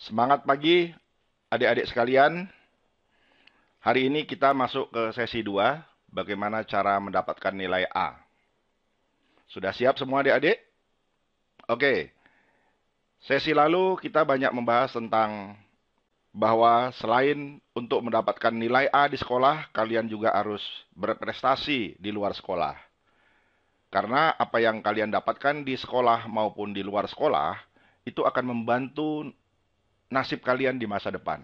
Semangat pagi adik-adik sekalian. Hari ini kita masuk ke sesi 2, bagaimana cara mendapatkan nilai A. Sudah siap semua adik-adik? Oke, sesi lalu kita banyak membahas tentang bahwa selain untuk mendapatkan nilai A di sekolah, kalian juga harus berprestasi di luar sekolah. Karena apa yang kalian dapatkan di sekolah maupun di luar sekolah, itu akan membantu nasib kalian di masa depan.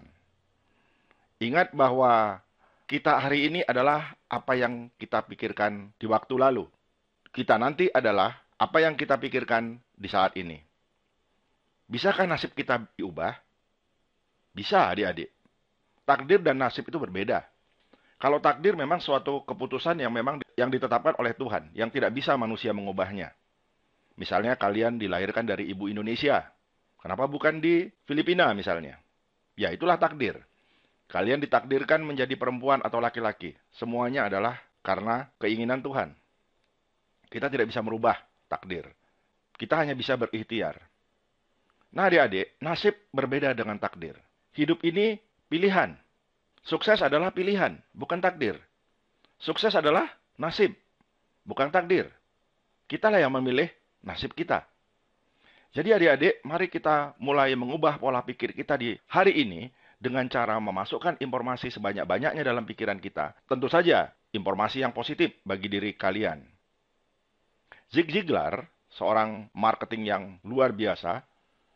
Ingat bahwa kita hari ini adalah apa yang kita pikirkan di waktu lalu. Kita nanti adalah apa yang kita pikirkan di saat ini. Bisakah nasib kita diubah? Bisa, adik-adik. Takdir dan nasib itu berbeda. Kalau takdir memang suatu keputusan yang memang yang ditetapkan oleh Tuhan, yang tidak bisa manusia mengubahnya. Misalnya kalian dilahirkan dari ibu Indonesia. Kenapa bukan di Filipina misalnya? Ya itulah takdir. Kalian ditakdirkan menjadi perempuan atau laki-laki. Semuanya adalah karena keinginan Tuhan. Kita tidak bisa merubah takdir. Kita hanya bisa berikhtiar. Nah adik-adik, nasib berbeda dengan takdir. Hidup ini pilihan. Sukses adalah pilihan, bukan takdir. Sukses adalah nasib, bukan takdir. Kitalah yang memilih nasib kita. Jadi adik-adik, mari kita mulai mengubah pola pikir kita di hari ini dengan cara memasukkan informasi sebanyak-banyaknya dalam pikiran kita. Tentu saja, informasi yang positif bagi diri kalian. Zig Ziglar, seorang marketing yang luar biasa,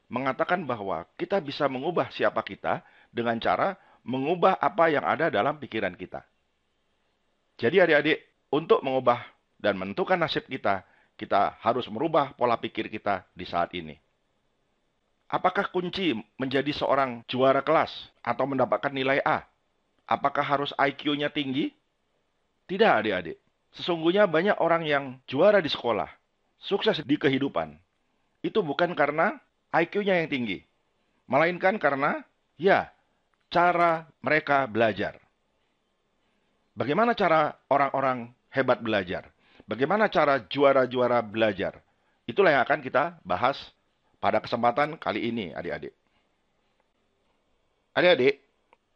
mengatakan bahwa kita bisa mengubah siapa kita dengan cara mengubah apa yang ada dalam pikiran kita. Jadi adik-adik, untuk mengubah dan menentukan nasib kita, kita harus merubah pola pikir kita di saat ini. Apakah kunci menjadi seorang juara kelas atau mendapatkan nilai A? Apakah harus IQ-nya tinggi? Tidak adik-adik. Sesungguhnya banyak orang yang juara di sekolah, sukses di kehidupan. Itu bukan karena IQ-nya yang tinggi. Melainkan karena, ya, cara mereka belajar. Bagaimana cara orang-orang hebat belajar? Bagaimana cara juara-juara belajar? Itulah yang akan kita bahas pada kesempatan kali ini, adik-adik. Adik-adik,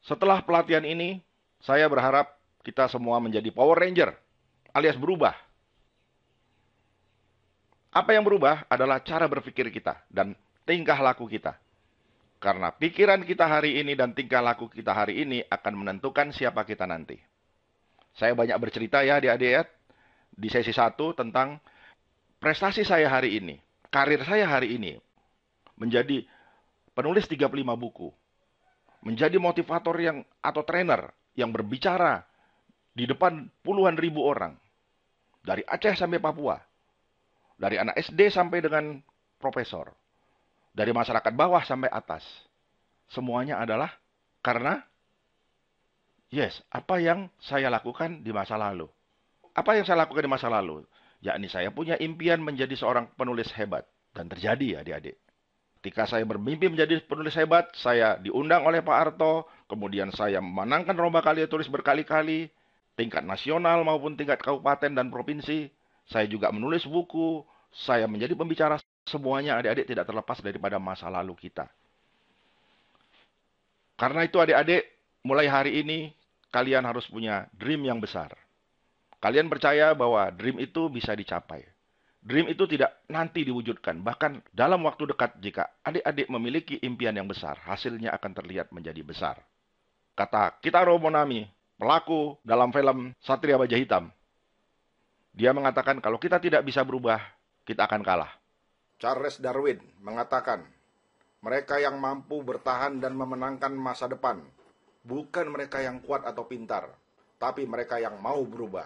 setelah pelatihan ini, saya berharap kita semua menjadi Power Ranger, alias berubah. Apa yang berubah adalah cara berpikir kita dan tingkah laku kita. Karena pikiran kita hari ini dan tingkah laku kita hari ini akan menentukan siapa kita nanti. Saya banyak bercerita ya adik-adik ya, di sesi 1 tentang prestasi saya hari ini. Karir saya hari ini. Menjadi penulis 35 buku. Menjadi motivator atau trainer yang berbicara di depan puluhan ribu orang. Dari Aceh sampai Papua. Dari anak SD sampai dengan profesor. Dari masyarakat bawah sampai atas. Semuanya adalah karena, apa yang saya lakukan di masa lalu. Apa yang saya lakukan di masa lalu? Yakni saya punya impian menjadi seorang penulis hebat. Dan terjadi adik-adik. Ketika saya bermimpi menjadi penulis hebat, saya diundang oleh Pak Harto. Kemudian saya memenangkan lomba karya tulis berkali-kali. Tingkat nasional maupun tingkat kabupaten dan provinsi. Saya juga menulis buku. Saya menjadi pembicara. Semuanya adik-adik tidak terlepas daripada masa lalu kita. Karena itu adik-adik, mulai hari ini kalian harus punya dream yang besar. Kalian percaya bahwa dream itu bisa dicapai. Dream itu tidak nanti diwujudkan. Bahkan dalam waktu dekat jika adik-adik memiliki impian yang besar, hasilnya akan terlihat menjadi besar. Kata Kitaro Monami, pelaku dalam film Satria Baja Hitam. Dia mengatakan kalau kita tidak bisa berubah, kita akan kalah. Charles Darwin mengatakan, mereka yang mampu bertahan dan memenangkan masa depan, bukan mereka yang kuat atau pintar, tapi mereka yang mau berubah.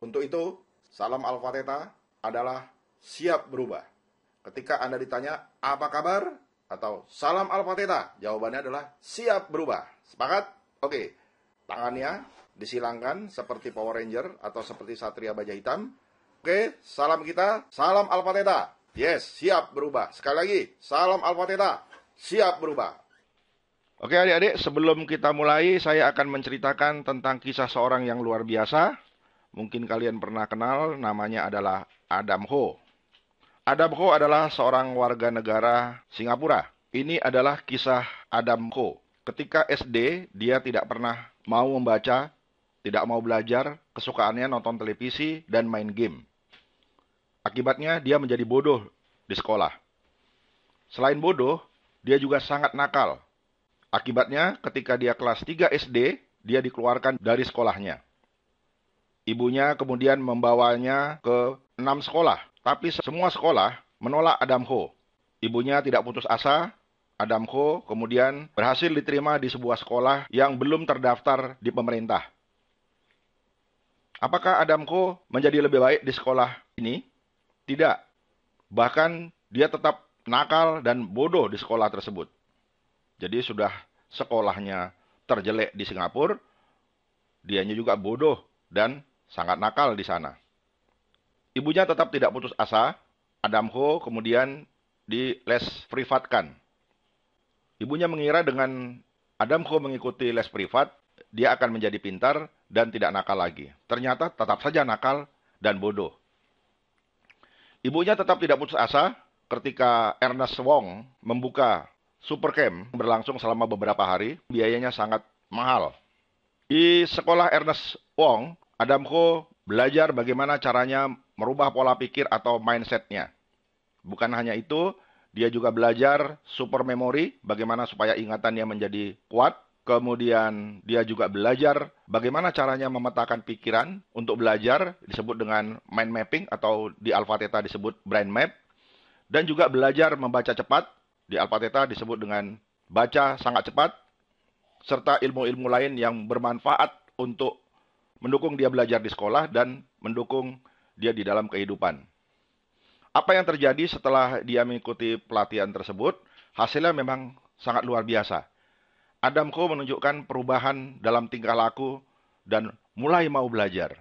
Untuk itu, salam Alpha Theta adalah siap berubah. Ketika Anda ditanya, apa kabar? Atau salam Alpha Theta, jawabannya adalah siap berubah. Sepakat? Oke. Tangannya disilangkan seperti Power Ranger atau seperti Satria Baja Hitam. Oke, salam kita, salam Alpha Theta. Yes, siap berubah. Sekali lagi, salam Alpha Theta, siap berubah. Oke adik-adik, sebelum kita mulai, saya akan menceritakan tentang kisah seorang yang luar biasa. Mungkin kalian pernah kenal, namanya adalah Adam Ho. Adam Ho adalah seorang warga negara Singapura. Ini adalah kisah Adam Kho. Ketika SD, dia tidak pernah mau membaca, tidak mau belajar, kesukaannya nonton televisi dan main game. Akibatnya dia menjadi bodoh di sekolah. Selain bodoh, dia juga sangat nakal. Akibatnya ketika dia kelas 3 SD, dia dikeluarkan dari sekolahnya. Ibunya kemudian membawanya ke 6 sekolah. Tapi semua sekolah menolak Adam Kho. Ibunya tidak putus asa. Adam Kho kemudian berhasil diterima di sebuah sekolah yang belum terdaftar di pemerintah. Apakah Adam Kho menjadi lebih baik di sekolah ini? Tidak. Bahkan dia tetap nakal dan bodoh di sekolah tersebut. Jadi sudah sekolahnya terjelek di Singapura, dianya juga bodoh dan sangat nakal di sana. Ibunya tetap tidak putus asa. Adam Kho kemudian di les privatkan. Ibunya mengira dengan Adam Kho mengikuti les privat, dia akan menjadi pintar dan tidak nakal lagi. Ternyata tetap saja nakal dan bodoh. Ibunya tetap tidak putus asa ketika Ernest Wong membuka super camp berlangsung selama beberapa hari. Biayanya sangat mahal. Di sekolah Ernest Wong, Adam Kho belajar bagaimana caranya merubah pola pikir atau mindset-nya. Bukan hanya itu, dia juga belajar super memory, bagaimana supaya ingatannya menjadi kuat. Kemudian dia juga belajar bagaimana caranya memetakan pikiran untuk belajar, disebut dengan mind mapping atau di Alpha Theta disebut brain map. Dan juga belajar membaca cepat, di Alpha Theta disebut dengan baca sangat cepat. Serta ilmu-ilmu lain yang bermanfaat untuk mendukung dia belajar di sekolah dan mendukung dia di dalam kehidupan. Apa yang terjadi setelah dia mengikuti pelatihan tersebut? Hasilnya memang sangat luar biasa. Adam Kho menunjukkan perubahan dalam tingkah laku dan mulai mau belajar.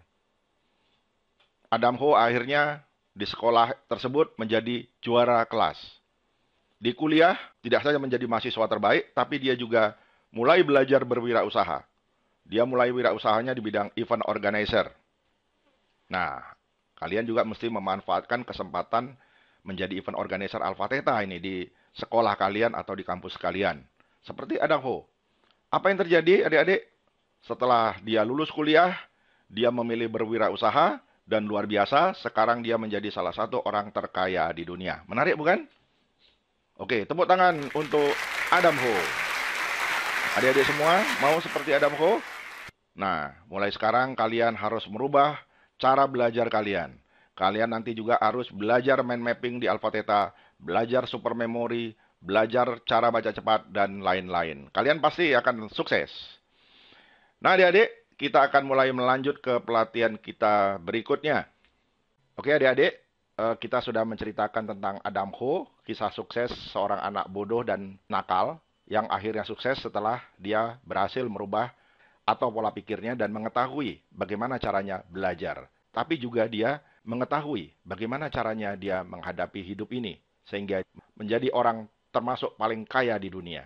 Adam Kho akhirnya di sekolah tersebut menjadi juara kelas. Di kuliah tidak saja menjadi mahasiswa terbaik, tapi dia juga mulai belajar berwirausaha. Dia mulai wirausahanya di bidang event organizer. Nah, kalian juga mesti memanfaatkan kesempatan menjadi event organizer Alpha Theta ini di sekolah kalian atau di kampus kalian. Seperti Adam Kho. Apa yang terjadi adik-adik? Setelah dia lulus kuliah, dia memilih berwirausaha dan luar biasa, sekarang dia menjadi salah satu orang terkaya di dunia. Menarik bukan? Oke, tepuk tangan untuk Adam Kho. Adik-adik semua mau seperti Adam Kho? Nah, mulai sekarang kalian harus merubah cara belajar kalian. Kalian nanti juga harus belajar mind mapping di Alpha Theta, belajar super memory, belajar cara baca cepat, dan lain-lain. Kalian pasti akan sukses. Nah, adik-adik, kita akan mulai melanjut ke pelatihan kita berikutnya. Oke, adik-adik, kita sudah menceritakan tentang Adam Kho, kisah sukses seorang anak bodoh dan nakal, yang akhirnya sukses setelah dia berhasil merubah atau pola pikirnya dan mengetahui bagaimana caranya belajar. Tapi juga dia mengetahui bagaimana caranya dia menghadapi hidup ini, sehingga menjadi orang termasuk paling kaya di dunia.